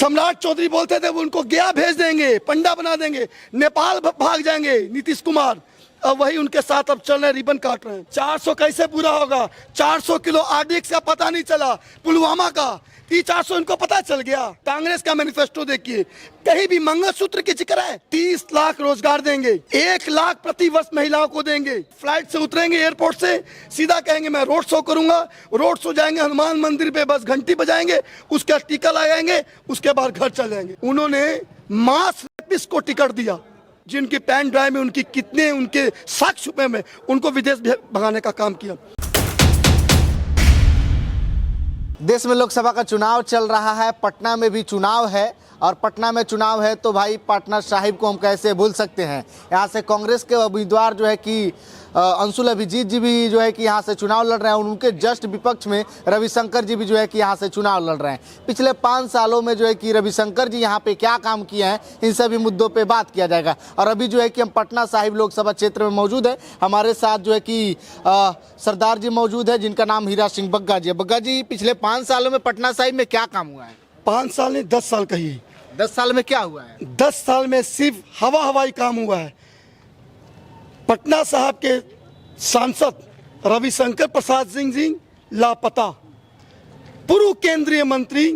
सम्राट चौधरी बोलते थे वो उनको गया भेज देंगे, पंडा बना देंगे, नेपाल भाग जाएंगे नीतीश कुमार। अब वही उनके साथ अब चल रहे, रिबन काट रहे हैं। 400 कैसे पूरा होगा? 400 किलो आरडीएक्स का पता नहीं चला, पुलवामा का T-400 इनको पता चल गया। कांग्रेस का मैनिफेस्टो देखिए, कहीं भी मंगलसूत्र की जिक्र है। 30 लाख रोजगार देंगे, 1 लाख प्रति वर्ष महिलाओं को देंगे। फ्लाइट से उतरेंगे एयरपोर्ट से, सीधा कहेंगे मैं रोड शो करूंगा। रोड शो जाएंगे हनुमान मंदिर पे, बस घंटी बजाएंगे, उसका टीका लगाएंगे, उसके बाद घर चले जाएंगे। उन्होंने मास रेपिस्ट को टिकट दिया, जिनकी पेन ड्राइव में उनकी कितने उनके साक्ष्य छुपे में, उनको विदेश भगाने का काम किया। देश में लोकसभा का चुनाव चल रहा है, पटना में भी चुनाव है और पटना में चुनाव है तो भाई पार्टनर साहिब को हम कैसे भूल सकते हैं। यहाँ से कांग्रेस के उम्मीदवार जो है कि अंशुल अभिजीत जी भी जो है कि यहाँ से चुनाव लड़ रहे हैं और उनके जस्ट विपक्ष में रविशंकर जी भी जो है कि यहाँ से चुनाव लड़ रहे हैं। पिछले 5 सालों में जो है कि रविशंकर जी यहाँ पे क्या काम किए हैं, इन सभी मुद्दों पे बात किया जाएगा। और अभी जो है कि हम पटना साहिब लोकसभा क्षेत्र में मौजूद है, हमारे साथ जो है कि सरदार जी मौजूद है जिनका नाम हीरा सिंह बग्गा जी है। बग्गा जी, पिछले 5 सालों में पटना साहिब में क्या काम हुआ है? 5 साल नहीं 10 साल कहिए। 10 साल में क्या हुआ है? 10 साल में सिर्फ हवाई काम हुआ है। पटना साहब के सांसद रविशंकर प्रसाद सिंह जी लापता, पूर्व केंद्रीय मंत्री,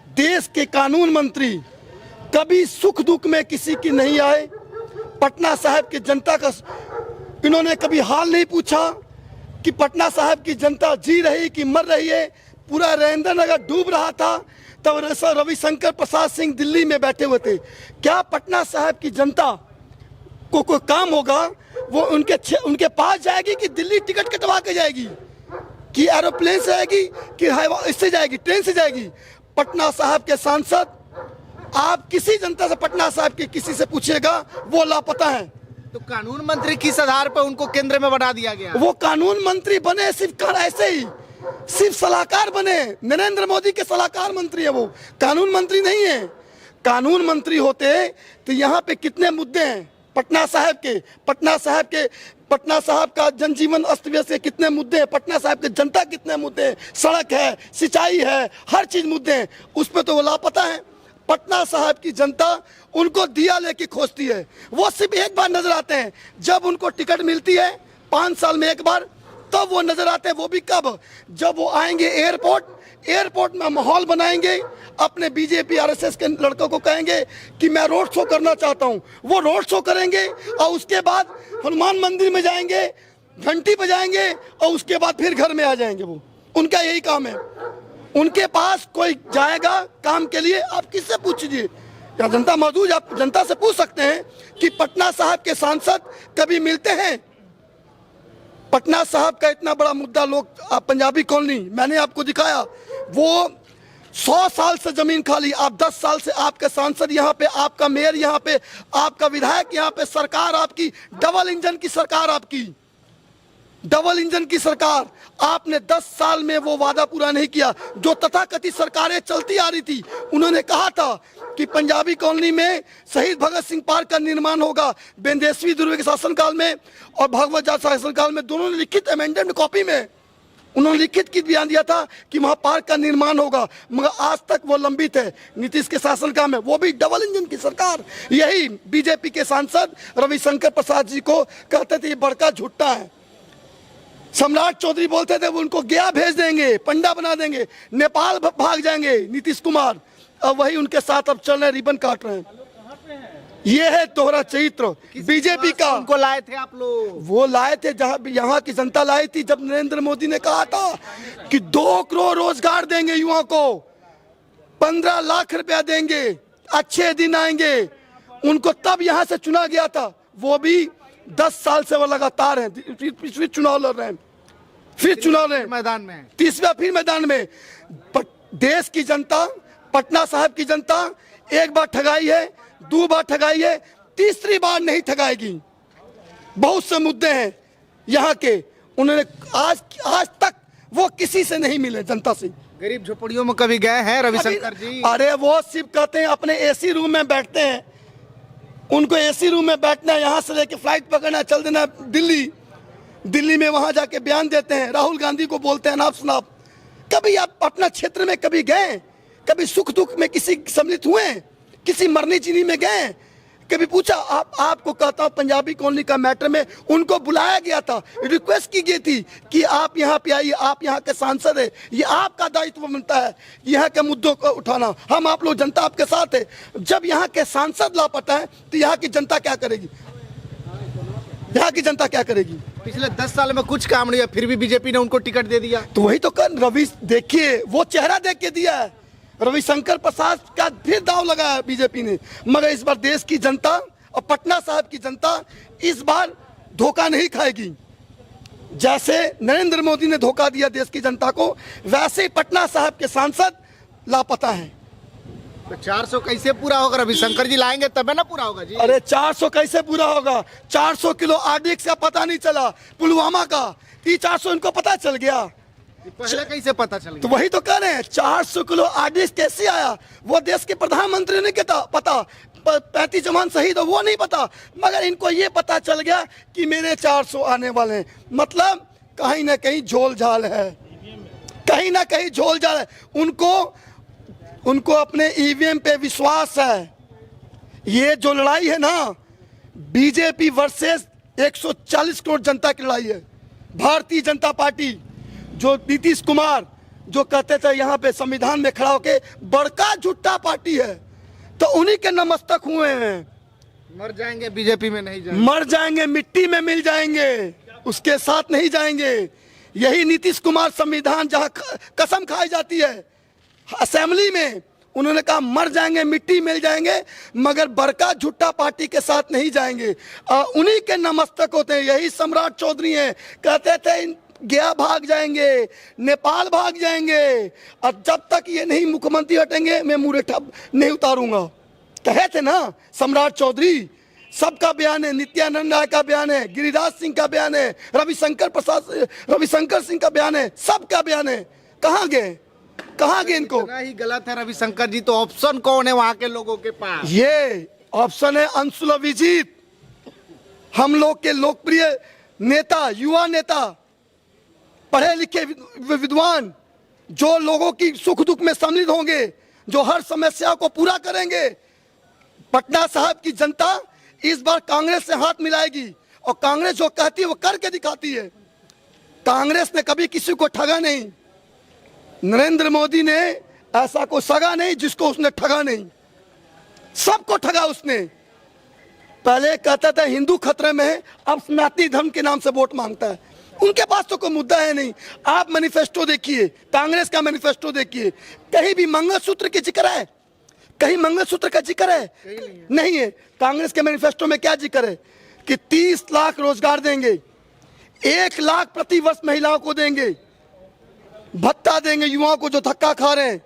देश के कानून मंत्री, कभी सुख दुख में किसी की नहीं आए। पटना साहब की जनता का इन्होंने कभी हाल नहीं पूछा कि पटना साहब की जनता जी रही कि मर रही है। पूरा राजेंद्र नगर डूब रहा था तब रविशंकर प्रसाद सिंह दिल्ली में बैठे हुए थे। क्या पटना साहब की जनता को कोई काम होगा वो उनके पास जाएगी कि दिल्ली टिकट कटवा के जाएगी, कि एरोप्लेन से जाएगी, कि इससे जाएगी, ट्रेन से जाएगी? पटना साहब के सांसद, आप किसी जनता से पटना साहब के किसी से पूछिएगा, वो लापता हैं। तो कानून मंत्री किस आधार पर उनको केंद्र में बना दिया गया? वो कानून मंत्री बने सिर्फ ऐसे ही, सिर्फ सलाहकार बने। नरेंद्र मोदी के सलाहकार मंत्री है वो, कानून मंत्री नहीं है। कानून मंत्री होते तो यहाँ पे कितने मुद्दे हैं पटना साहब का जनजीवन अस्त व्यस्त के कितने मुद्दे हैं, पटना साहब के जनता कितने मुद्दे हैं, सड़क है, सिंचाई है, हर चीज मुद्दे हैं, उस पर तो वो लापता है। पटना साहब की जनता उनको दिया लेके खोजती है। वो सिर्फ एक बार नजर आते हैं जब उनको टिकट मिलती है, 5 साल में एक बार, तब वो नजर आते हैं। वो भी कब? जब वो आएंगे एयरपोर्ट में माहौल बनाएंगे, अपने बीजेपी आरएसएस के लड़कों को कहेंगे कि मैं रोड शो करना चाहता हूं, वो रोड शो करेंगे और उसके बाद हनुमान मंदिर में जाएंगे, घंटी बजाएंगे और उसके बाद फिर घर में आ जाएंगे। वो उनका यही काम है। उनके पास कोई जाएगा काम के लिए, आप किससे पूछिए, क्या जनता मौजूद, आप जनता से पूछ सकते हैं कि पटना साहब के सांसद कभी मिलते हैं? पटना साहब का इतना बड़ा मुद्दा, लोग पंजाबी कॉलोनी मैंने आपको दिखाया, वो 100 साल से जमीन खाली, आप 10 साल से आपके सांसद यहाँ पे, आपका मेयर यहाँ पे, आपका विधायक यहाँ पे, सरकार आपकी डबल इंजन की सरकार, आपकी डबल इंजन की सरकार। आपने 10 साल में वो वादा पूरा नहीं किया जो तथाकथित सरकारें चलती आ रही थी। उन्होंने कहा था कि पंजाबी कॉलोनी में शहीद भगत सिंह पार्क का निर्माण होगा, बेंदेसवी दुर्वे के शासनकाल में और भगवत जाट शासनकाल में, दोनों ने लिखित अमेंडमेंट कॉपी में उन्होंने लिखित की बयान दिया था कि वहां पार्क का निर्माण होगा, मगर आज तक वो लंबित है। नीतीश के शासनकाल में वो भी डबल इंजन की सरकार। यही बीजेपी के सांसद रविशंकर प्रसाद जी को कहते थे ये बड़का झुट्टा है। सम्राट चौधरी बोलते थे वो उनको गया भेज देंगे, पंडा बना देंगे, नेपाल भाग जाएंगे नीतीश कुमार। अब वही उनके साथ अब चल रहे, रिबन काट रहे हैं। ये है तोहरा चरित्र बीजेपी का। उनको लाए थे आप लोग? वो लाए थे जहां यहाँ की जनता लाई थी, जब नरेंद्र मोदी ने कहा था कि 2 करोड़ रोजगार देंगे युवाओं को, 15 लाख रुपया देंगे, अच्छे दिन आएंगे, उनको तब यहाँ से चुना गया था। वो भी 10 साल से वो लगातार हैं, फिर चुनाव लड़ रहे हैं, फिर चुनाव लड़ मैदान में, तीसरा फिर मैदान में। देश की जनता, पटना साहब की जनता एक बार ठगाई है, 2 बार ठगाई है, तीसरी बार नहीं ठगाएगी। बहुत से मुद्दे हैं यहाँ के, उन्होंने आज तक वो किसी से नहीं मिले, जनता से। गरीब झोपड़ियों में कभी गए हैं रविशंकर जी? अरे वो सिर्फ कहते हैं अपने एसी रूम में बैठते हैं, उनको एसी रूम में बैठना है, यहाँ से लेके फ्लाइट पकड़ना, चल देना दिल्ली में वहां जाके बयान देते हैं, राहुल गांधी को बोलते हैं नाप सुनाप। कभी आप अपना क्षेत्र में कभी गए? कभी सुख दुख में किसी सम्मिलित हुए हैं? किसी मरनी चीनी में गए हैं? कभी पूछा? आपको कहता हूं, पंजाबी कॉलोनी का मैटर में उनको बुलाया गया था, रिक्वेस्ट की गई थी कि आप यहाँ पे आइए, आप यहाँ के सांसद है, ये आपका दायित्व बनता है यहाँ के मुद्दों को उठाना। हम आप लोग जनता आपके साथ है। जब यहाँ के सांसद लापता है तो यहाँ की जनता क्या करेगी? यहाँ की जनता क्या करेगी? पिछले 10 साल में कुछ काम नहीं है, फिर भी बीजेपी ने उनको टिकट दे दिया। तो वही तो कर, रवि देखिए वो चेहरा देख के दिया है। रविशंकर प्रसाद का फिर दाव लगाया बीजेपी ने, मगर इस बार देश की जनता और पटना साहब की जनता इस बार धोखा नहीं खाएगी। जैसे नरेंद्र मोदी ने धोखा दिया देश की जनता को, वैसे ही पटना साहब के सांसद लापता हैं। तो 400 कैसे पूरा होगा? रविशंकर जी लाएंगे तबे ना पूरा होगा जी। अरे 400 कैसे पूरा होगा? 400 किलो आरडीएक्स का पता नहीं चला, पुलवामा का 400 इनको पता चल गया, पहले कैसे पता चल गया? तो वही तो कह रहे हैं 400 किलो आरडीएक्स कैसे आया? वो देश के प्रधानमंत्री ने क्या पता, 35 जवान शहीद हो वो नहीं पता, मगर इनको ये पता चल गया कि मेरे 400 आने वाले हैं। मतलब कहीं ना कहीं झोल झाल है, कहीं ना कहीं झोल झाल है। उनको अपने ईवीएम पे विश्वास है। ये जो लड़ाई है ना, बीजेपी वर्सेस 140 करोड़ जनता की लड़ाई है। भारतीय जनता पार्टी, जो नीतीश कुमार जो कहते थे यहाँ पे संविधान में खड़ा होके बड़का झुट्टा पार्टी है, तो उन्हीं के नमस्तक हुए हैं। मर जाएंगे बीजेपी में नहीं जाएंगे, मर जाएंगे, मिट्टी में मिल जाएंगे, उसके साथ नहीं जाएंगे। यही नीतीश कुमार संविधान जहाँ कसम खाई जाती है असेंबली में, उन्होंने कहा मर जाएंगे, मिट्टी मिल जाएंगे, मगर बड़का झुट्टा पार्टी के साथ नहीं जाएंगे। उन्हीं के नमस्तक होते हैं। यही सम्राट चौधरी हैं, कहते थे गया भाग जाएंगे, नेपाल भाग जाएंगे, और जब तक ये नहीं मुख्यमंत्री हटेंगे मैं मुरेठा नहीं उतारूंगा। कहे थे ना सम्राट चौधरी। सबका बयान है, नित्यानंद राय का बयान है, गिरिराज सिंह का बयान है, रविशंकर सिंह का बयान है, सबका बयान है। कहाँ गए? कहाँ गए इनको? इतना ही गलत है रविशंकर जी, तो ऑप्शन कौन है वहां के लोगों के पास? ये ऑप्शन है अंशुल अभिजीत, हम लोग के लोकप्रिय नेता, युवा नेता, पढ़े लिखे विद्वान, जो लोगों की सुख दुख में सम्मिलित होंगे, जो हर समस्या को पूरा करेंगे। पटना साहब की जनता इस बार कांग्रेस से हाथ मिलाएगी, और कांग्रेस जो कहती है वो करके दिखाती है। कांग्रेस ने कभी किसी को ठगा नहीं। नरेंद्र मोदी ने ऐसा कोई सगा नहीं जिसको उसने ठगा नहीं, सबको ठगा उसने। पहले कहता था हिंदू खतरे में है, अब सनातनी धर्म के नाम से वोट मांगता है। उनके पास तो कोई मुद्दा है नहीं। आप मैनिफेस्टो देखिए, कांग्रेस का मैनिफेस्टो देखिए, कहीं भी मंगलसूत्र की जिक्र है? कहीं मंगलसूत्र का जिक्र है? नहीं है। कांग्रेस के मैनिफेस्टो में क्या जिक्र है? कि 30 लाख रोजगार देंगे, 1 लाख प्रति वर्ष महिलाओं को देंगे, भत्ता देंगे युवाओं को जो धक्का खा रहे हैं।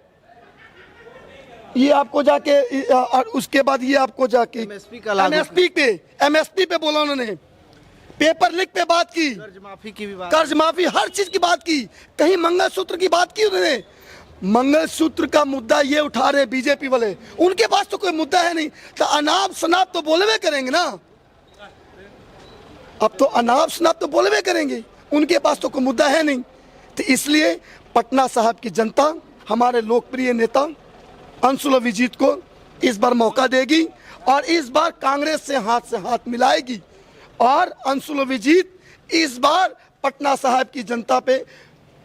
ये आपको जाके, और उसके बाद ये आपको जाके एमएसपी पे बोला उन्होंने, पेपर लीक पे बात की, कर्ज माफी की भी बात, कर्ज माफी, हर चीज की बात की। कहीं मंगलसूत्र की बात की उन्होंने? मंगलसूत्र का मुद्दा ये उठा रहे बीजेपी वाले, उनके पास तो कोई मुद्दा है नहीं। तो अनाप शनाप तो बोलवे करेंगे ना, अब तो अनाप शनाप तो बोलवे करेंगे, उनके पास तो कोई मुद्दा है नहीं। तो इसलिए पटना साहब की जनता हमारे लोकप्रिय नेता अंशुल अभिजीत को इस बार मौका देगी, और इस बार कांग्रेस से हाथ मिलाएगी, और अंशुल अभिजीत इस बार पटना साहब की जनता पे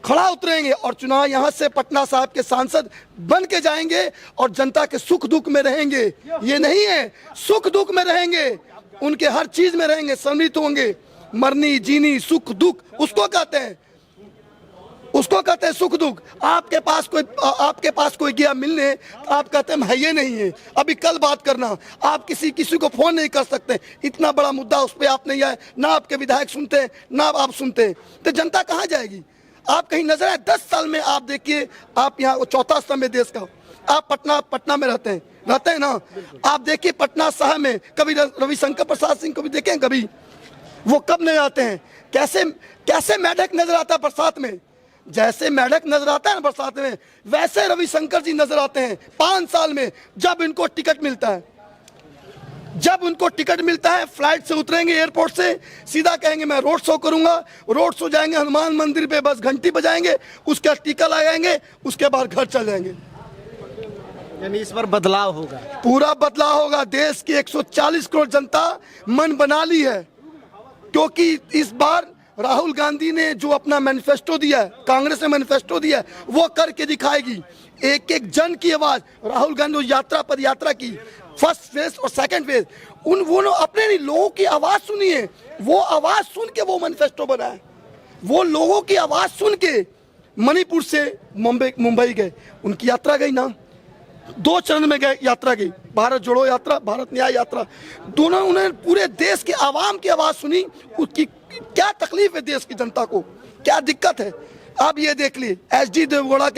खड़ा उतरेंगे, और चुनाव यहाँ से पटना साहब के सांसद बन के जाएंगे, और जनता के सुख दुख में रहेंगे। ये नहीं है, सुख दुख में रहेंगे, उनके हर चीज में रहेंगे, सम्मिलित होंगे। मरनी जीनी सुख दुख उसको कहते हैं, उसको कहते हैं सुख दुख। आपके पास कोई गया मिलने, आप कहते हैं ये नहीं है, अभी कल बात करना। आप किसी को फोन नहीं कर सकते, इतना बड़ा मुद्दा उस पर आप नहीं आए, ना आपके विधायक सुनते, ना आप सुनते, तो जनता कहाँ जाएगी? आप कहीं नजर आए 10 साल में? आप देखिए, आप यहाँ चौथा स्तंभ है देश का, आप पटना में रहते हैं ना, आप देखिए पटना साहब में कभी रविशंकर प्रसाद सिंह को भी देखें, कभी वो कब नहीं आते हैं? कैसे मेढक नजर आता है बरसात में? जैसे मेढक नजर आता है ना बरसात में, वैसे रविशंकर जी नजर आते हैं 5 साल में, जब इनको टिकट मिलता है। जब उनको टिकट मिलता है, फ्लाइट से उतरेंगे एयरपोर्ट से, सीधा कहेंगे मैं रोड शो करूंगा, रोड शो जाएंगे हनुमान मंदिर पे, बस घंटी बजाएंगे, उसके बाद टीका लगाएंगे, उसके बाद घर चल जाएंगे। यानी इस बार बदलाव होगा। पूरा बदलाव होगा। देश की 140 करोड़ जनता मन बना ली है, क्योंकि इस बार राहुल गांधी ने जो अपना मैनिफेस्टो दिया है, कांग्रेस ने मैनिफेस्टो दिया है, वो करके दिखाएगी। एक एक जन की आवाज, राहुल गांधी ने यात्रा पर यात्रा की, फर्स्ट फेज और सेकंड फेज, वो अपने नहीं लोगों की आवाज सुनी है। वो आवाज सुन के वो मैनिफेस्टो बनाया। वो लोगों की आवाज सुन के मणिपुर से मुंबई गए, उनकी यात्रा गई ना, 2 चरण में गए यात्रा गई, भारत जोड़ो यात्रा, भारत न्याय यात्रा, दोनों। उन्होंने पूरे देश के आवाम की आवाज सुनी, उसकी क्या तकलीफ है देश की जनता को, क्या दिक्कत है। अब ये देख ली एचडी देवगौड़ा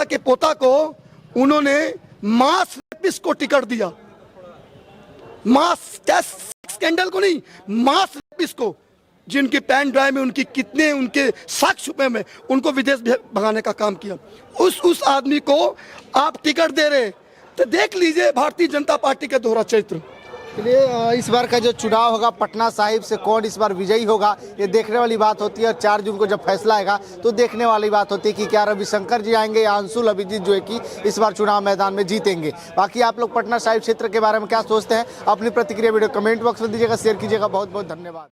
के पोता को उन्होंने मास रेपिस्ट को टिकट दिया। मास स्कैंडल को नहीं, मास रेपिस्ट को, जिनके पेन ड्राइव में उनकी कितने उनके साक्ष्य छुपे में, उनको विदेश भगाने का काम किया। उस आदमी को आप टिकट दे रहे, तो देख लीजिए भारतीय जनता पार्टी का दोहरा चरित्र। इसलिए इस बार का जो चुनाव होगा पटना साहिब से कौन इस बार विजयी होगा, ये देखने वाली बात होती है। और 4 जून को जब फैसला आएगा तो देखने वाली बात होती है कि क्या रविशंकर जी आएंगे या अंशुल अभिजीत जो है कि इस बार चुनाव मैदान में जीतेंगे। बाकी आप लोग पटना साहिब क्षेत्र के बारे में क्या सोचते हैं, अपनी प्रतिक्रिया वीडियो कमेंट बॉक्स में दीजिएगा, शेयर कीजिएगा। बहुत बहुत धन्यवाद।